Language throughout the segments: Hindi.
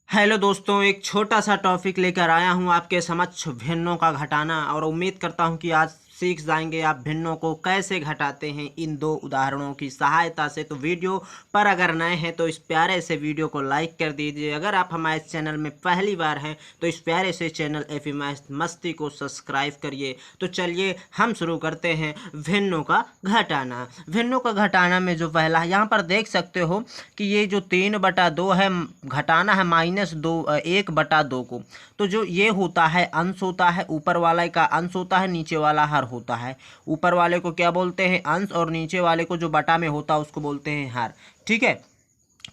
हेलो दोस्तों, एक छोटा सा टॉपिक लेकर आया हूं आपके समक्ष भिन्नों का घटाना। और उम्मीद करता हूं कि आज सीख जाएंगे आप भिन्नों को कैसे घटाते हैं इन दो उदाहरणों की सहायता से। तो वीडियो पर अगर नए हैं तो इस प्यारे से वीडियो को लाइक कर दीजिए। अगर आप हमारे चैनल में पहली बार हैं तो इस प्यारे से चैनल एफी मस्ती को सब्सक्राइब करिए। तो चलिए हम शुरू करते हैं भिन्नों का घटाना। भिन्नों का घटाना में जो पहला यहाँ पर देख सकते हो कि ये जो 3/2 है, घटाना है -2 1/2 को। तो जो ये होता है अंश होता है, ऊपर वाले का अंश होता है, नीचे वाला हर होता है। ऊपर वाले को क्या बोलते हैं? अंश। और नीचे वाले को जो बटा में होता है उसको बोलते हैं हर। ठीक है।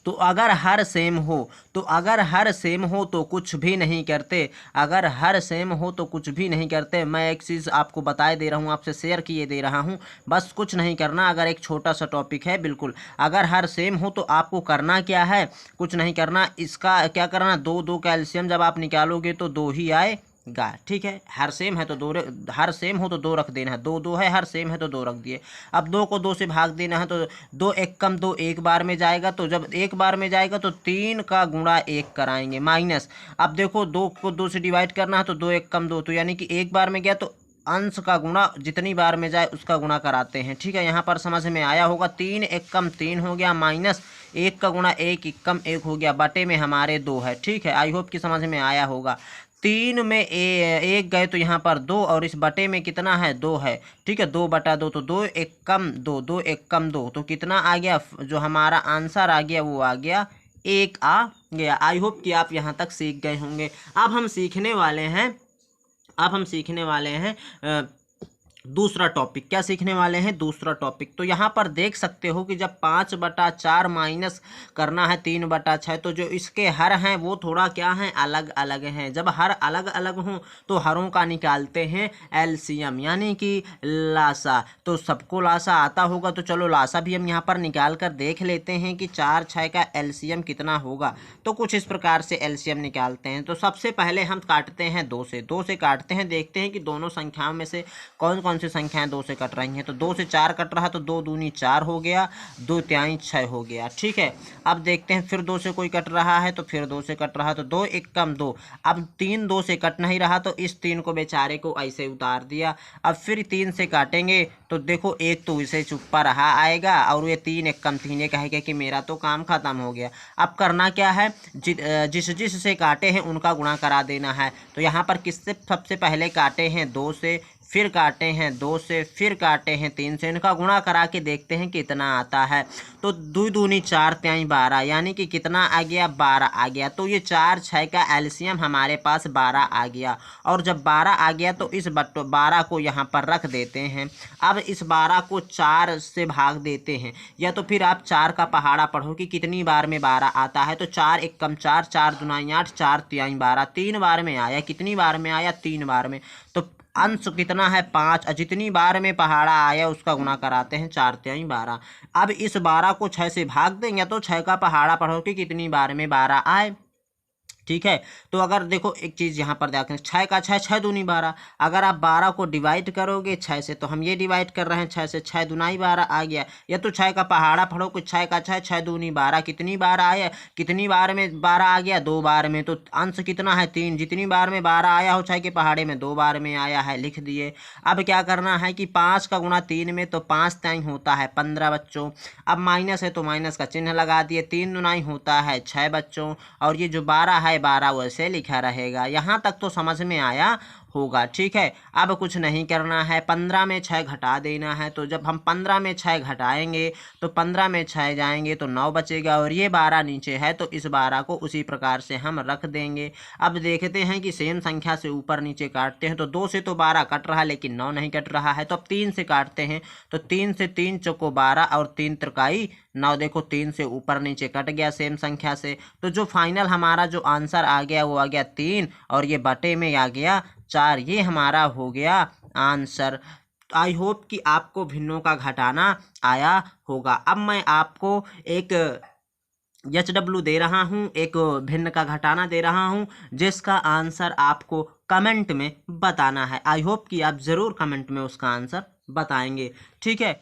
तो अगर हर सेम हो तो कुछ भी नहीं करते। अगर हर सेम हो तो कुछ भी नहीं करते। मैं एक चीज़ आपको बताए दे रहा हूँ, आपसे शेयर किए दे रहा हूँ, बस कुछ नहीं करना। अगर एक छोटा सा टॉपिक है, बिल्कुल अगर हर सेम हो तो आपको करना क्या है? कुछ नहीं करना। इसका क्या करना, दो दो का एलसीएम जब आप निकालोगे तो 2 ही आए गा। ठीक है। हर सेम है तो दो, हर सेम हो तो 2 रख देना है। 2 2 है, हर सेम है तो 2 रख दिए। अब 2 को 2 से भाग देना है तो 2 एक कम 2 एक बार में जाएगा। तो जब एक बार में जाएगा तो 3 का गुणा 1 कराएंगे माइनस। अब देखो 2 को 2 से डिवाइड करना है तो 2 एक कम 2, तो यानी कि एक बार में गया तो अंश का गुणा जितनी बार में जाए उसका गुणा कराते हैं। ठीक है। यहाँ पर समझ में आया होगा। 3 एक कम 3 हो गया, माइनस 1 का गुणा 1 एक कम 1 हो गया, बटे में हमारे 2 है। ठीक है। आई होप कि समझ में आया होगा। 3 में एक गए तो यहाँ पर 2, और इस बटे में कितना है? 2 है। ठीक है। 2/2 तो 2 एक कम 2, 2 एक कम 2, तो कितना आ गया? जो हमारा आंसर आ गया वो आ गया 1 आ गया। आई होप कि आप यहाँ तक सीख गए होंगे। अब हम सीखने वाले हैं दूसरा टॉपिक। क्या सीखने वाले हैं? दूसरा टॉपिक। तो यहाँ पर देख सकते हो कि जब 5/4 माइनस करना है 3/6, तो जो इसके हर हैं वो थोड़ा क्या हैं? अलग अलग हैं। जब हर अलग अलग हों तो हरों का निकालते हैं एलसीएम, यानी कि लासा। तो सबको लासा आता होगा, तो चलो लासा भी हम यहाँ पर निकाल कर देख लेते हैं कि 4 6 का एलसीएम कितना होगा। तो कुछ इस प्रकार से एलसीएम निकालते हैं। तो सबसे पहले हम काटते हैं 2 से काटते हैं, देखते हैं कि दोनों संख्याओं में से कौन कौन सी संख्याएं 2 से कट रही हैं। तो 2 से 4 कट रहा है तो 2 दूनी 4 हो गया, 2 तिहाई 6 हो गया। ठीक है। अब देखते हैं फिर 2 से कोई कट रहा है तो फिर 2 से कट रहा है तो 2 एक कम 2। अब 3 2 से कट नहीं रहा तो इस 3 को बेचारे को ऐसे उतार दिया। अब फिर 3 से काटेंगे तो देखो एक तो इसे चुप्पा रहा आएगा, और ये 3 एक कम 3 ये कहेगा कि मेरा तो काम खत्म हो गया। अब करना क्या है? जिस जिस से काटे हैं उनका गुणा करा देना है। तो यहाँ पर किससे सबसे पहले काटे हैं? 2 से, फिर काटे हैं 2 से, फिर काटे हैं 3 से। इनका गुणा करा के देखते हैं कितना आता है। तो 2 दूनी 4 तिहाई 12, यानी कि कितना आ गया? 12 आ गया। तो ये 4 6 का एलसीएम हमारे पास 12 आ गया। और जब 12 आ गया तो इस 12 को यहाँ पर रख देते हैं। अब इस 12 को 4 से भाग देते हैं, या तो फिर आप 4 का पहाड़ा पढ़ो कि कितनी बार में 12 आता है। तो 4 एक कम 4, 4 दुनाई 8, 4 तिहाई 12, 3 बार में आया। कितनी बार में आया? 3 बार में। तो अंश कितना है? 5। जितनी बार में पहाड़ा आया उसका गुणा कराते हैं 4 तिहाई 12। अब इस 12 को 6 से भाग देंगे तो 6 का पहाड़ा पढ़ो कि कितनी बार में 12 आए। ठीक है। तो अगर देखो एक चीज़ यहाँ पर देखें, 6 का 6, 6 दूनी 12। अगर आप 12 को डिवाइड करोगे 6 से, तो हम ये डिवाइड कर रहे हैं 6 से, 6 दुनाई 12 आ गया। या तो 6 का पहाड़ा पढ़ो कि 6 का 6, 6 दूनी 12, कितनी बार आया? कितनी बार में 12 आ गया? 2 बार में। तो अंश कितना है? 3। जितनी बार में 12 आया हो 6 के पहाड़े में 2 बार में आया है, लिख दिए। अब क्या करना है कि 5 का गुणा 3 में, तो 5 तिहाई होता है 15 बच्चों। अब माइनस है तो माइनस का चिन्ह लगा दिए। 3 दुनाई होता है 6 बच्चों, और ये जो 12 है 12 वैसे लिखा रहेगा। यहाँ तक तो समझ में आया होगा। ठीक है। अब कुछ नहीं करना है, 15 में 6 घटा देना है। तो जब हम 15 में 6 घटाएंगे तो 15 में 6 जाएंगे तो 9 बचेगा, और ये 12 नीचे है तो इस 12 को उसी प्रकार से हम रख देंगे। अब देखते हैं कि सेम संख्या से ऊपर नीचे काटते हैं। तो 2 से तो 12 कट रहा है लेकिन 9 नहीं कट रहा है। तो अब 3 से काटते हैं। तो 3 से 3 चौको 12 और 3 त्रिकाई 9। देखो 3 से ऊपर नीचे कट गया सेम संख्या से। तो जो फाइनल हमारा जो आंसर आ गया वो आ गया 3, और ये बटे में आ गया 4। ये हमारा हो गया आंसर। आई होप कि आपको भिन्नों का घटाना आया होगा। अब मैं आपको एक HW दे रहा हूँ, एक भिन्न का घटाना दे रहा हूँ, जिसका आंसर आपको कमेंट में बताना है। आई होप कि आप ज़रूर कमेंट में उसका आंसर बताएंगे। ठीक है।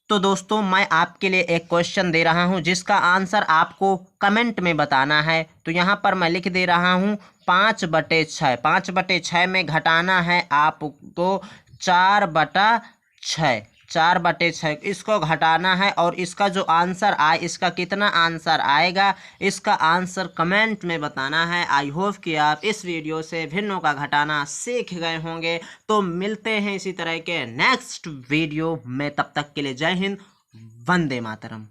तो दोस्तों मैं आपके लिए एक क्वेश्चन दे रहा हूं जिसका आंसर आपको कमेंट में बताना है। तो यहां पर मैं लिख दे रहा हूं 5/6। 5/6 में घटाना है आपको 4/6। 4/6 इसको घटाना है और इसका जो आंसर आए, इसका कितना आंसर आएगा, इसका आंसर कमेंट में बताना है। आई होप कि आप इस वीडियो से भिन्नों का घटाना सीख गए होंगे। तो मिलते हैं इसी तरह के नेक्स्ट वीडियो में, तब तक के लिए जय हिंद, वंदे मातरम।